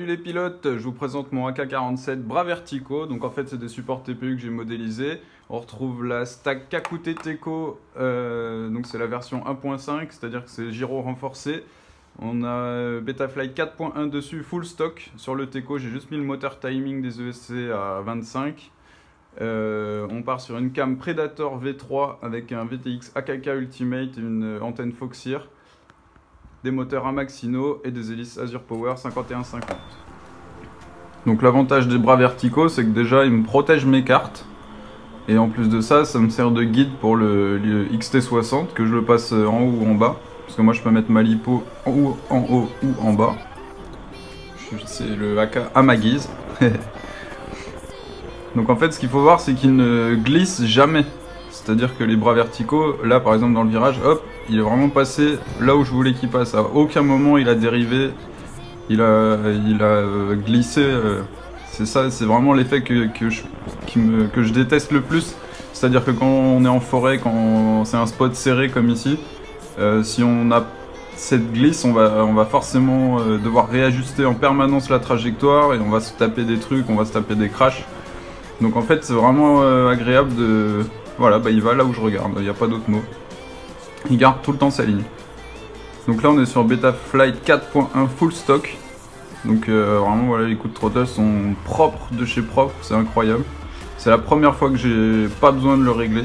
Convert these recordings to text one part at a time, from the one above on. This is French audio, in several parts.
Salut les pilotes, je vous présente mon AK-47 bras verticaux. Donc en fait c'est des supports TPU que j'ai modélisés. On retrouve la stack Kakute Teco, donc c'est la version 1.5, c'est-à-dire que c'est gyro renforcé. On a Betaflight 4.1 dessus, full stock. Sur le Teco j'ai juste mis le moteur timing des ESC à 25. On part sur une cam Predator V3 avec un VTX AKK Ultimate et une antenne Foxeer. Des moteurs Amaxino et des hélices Azure Power 51-50. Donc l'avantage des bras verticaux, c'est que déjà ils me protègent mes cartes. Et en plus de ça, ça me sert de guide pour le XT60, que je le passe en haut ou en bas. Parce que moi je peux mettre ma lipo en haut ou en bas. C'est le AK à ma guise. Donc en fait ce qu'il faut voir, c'est qu'il ne glisse jamais. C'est-à-dire que les bras verticaux, là par exemple dans le virage, hop, il est vraiment passé là où je voulais qu'il passe. À aucun moment il a dérivé, il a glissé. C'est ça, c'est vraiment l'effet que je déteste le plus. C'est-à-dire que quand on est en forêt, quand c'est un spot serré comme ici, si on a cette glisse, on va forcément devoir réajuster en permanence la trajectoire et on va se taper des trucs, on va se taper des crashs. Donc en fait c'est vraiment agréable de... Voilà, bah il va là où je regarde, il n'y a pas d'autre mot. Il garde tout le temps sa ligne. Donc là on est sur Betaflight 4.1 full stock. Donc vraiment voilà, les coups de throttle sont propres de chez propre, c'est incroyable. C'est la première fois que j'ai pas besoin de le régler.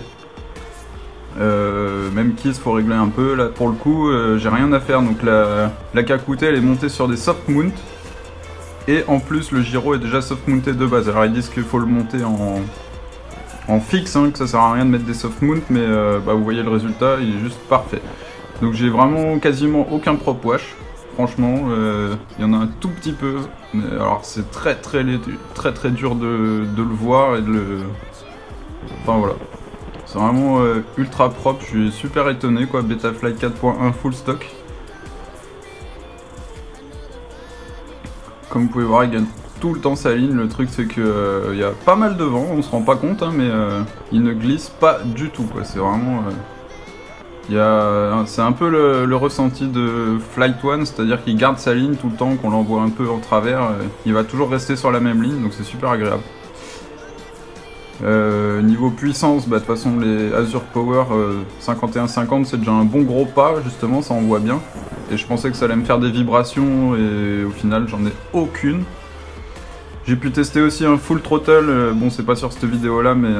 Même Kiss faut régler un peu, là pour le coup j'ai rien à faire. Donc la Kakute elle est montée sur des soft mount. Et en plus le gyro est déjà soft mounté de base. Alors ils disent qu'il faut le monter en fixe, hein, que ça sert à rien de mettre des soft mount, mais bah, vous voyez le résultat, il est juste parfait. Donc j'ai vraiment quasiment aucun prop wash, franchement, il y en a un tout petit peu, mais alors c'est très dur de le voir et de le... Enfin voilà, c'est vraiment ultra propre, je suis super étonné quoi, Betaflight 4.1 full stock. Comme vous pouvez voir, il gagne tout le temps sa ligne. Le truc c'est que y a pas mal de vent, on se rend pas compte hein, mais il ne glisse pas du tout quoi. C'est vraiment c'est un peu le ressenti de Flight One, c'est-à-dire qu'il garde sa ligne tout le temps, qu'on l'envoie un peu en travers, il va toujours rester sur la même ligne, donc c'est super agréable. Niveau puissance, bah, de toute façon les Azure Power 51-50 c'est déjà un bon gros pas, justement ça envoie bien. Et je pensais que ça allait me faire des vibrations et au final j'en ai aucune. J'ai pu tester aussi un full throttle, bon c'est pas sur cette vidéo là mais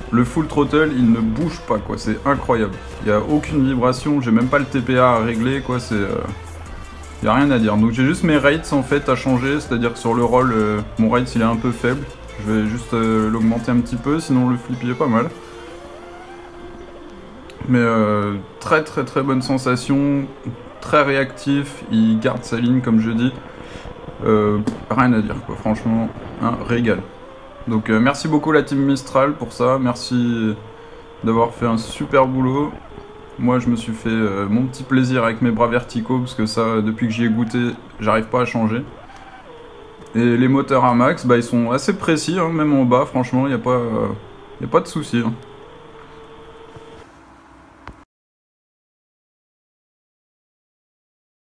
le full throttle il ne bouge pas quoi, c'est incroyable. Il n'y a aucune vibration, j'ai même pas le TPA à régler quoi, c'est... Il n'y a rien à dire. Donc j'ai juste mes rates en fait à changer, c'est-à-dire que sur le roll mon rate il est un peu faible. Je vais juste l'augmenter un petit peu, sinon le flip il est pas mal. Mais très bonne sensation, très réactif, il garde sa ligne comme je dis. Rien à dire quoi, franchement, un régal. Donc merci beaucoup la team Mistral pour ça, merci d'avoir fait un super boulot. Moi je me suis fait mon petit plaisir avec mes bras verticaux, parce que ça, depuis que j'y ai goûté, j'arrive pas à changer. Et les moteurs Amax, bah, ils sont assez précis, hein, même en bas, franchement, il n'y a pas de souci. Hein.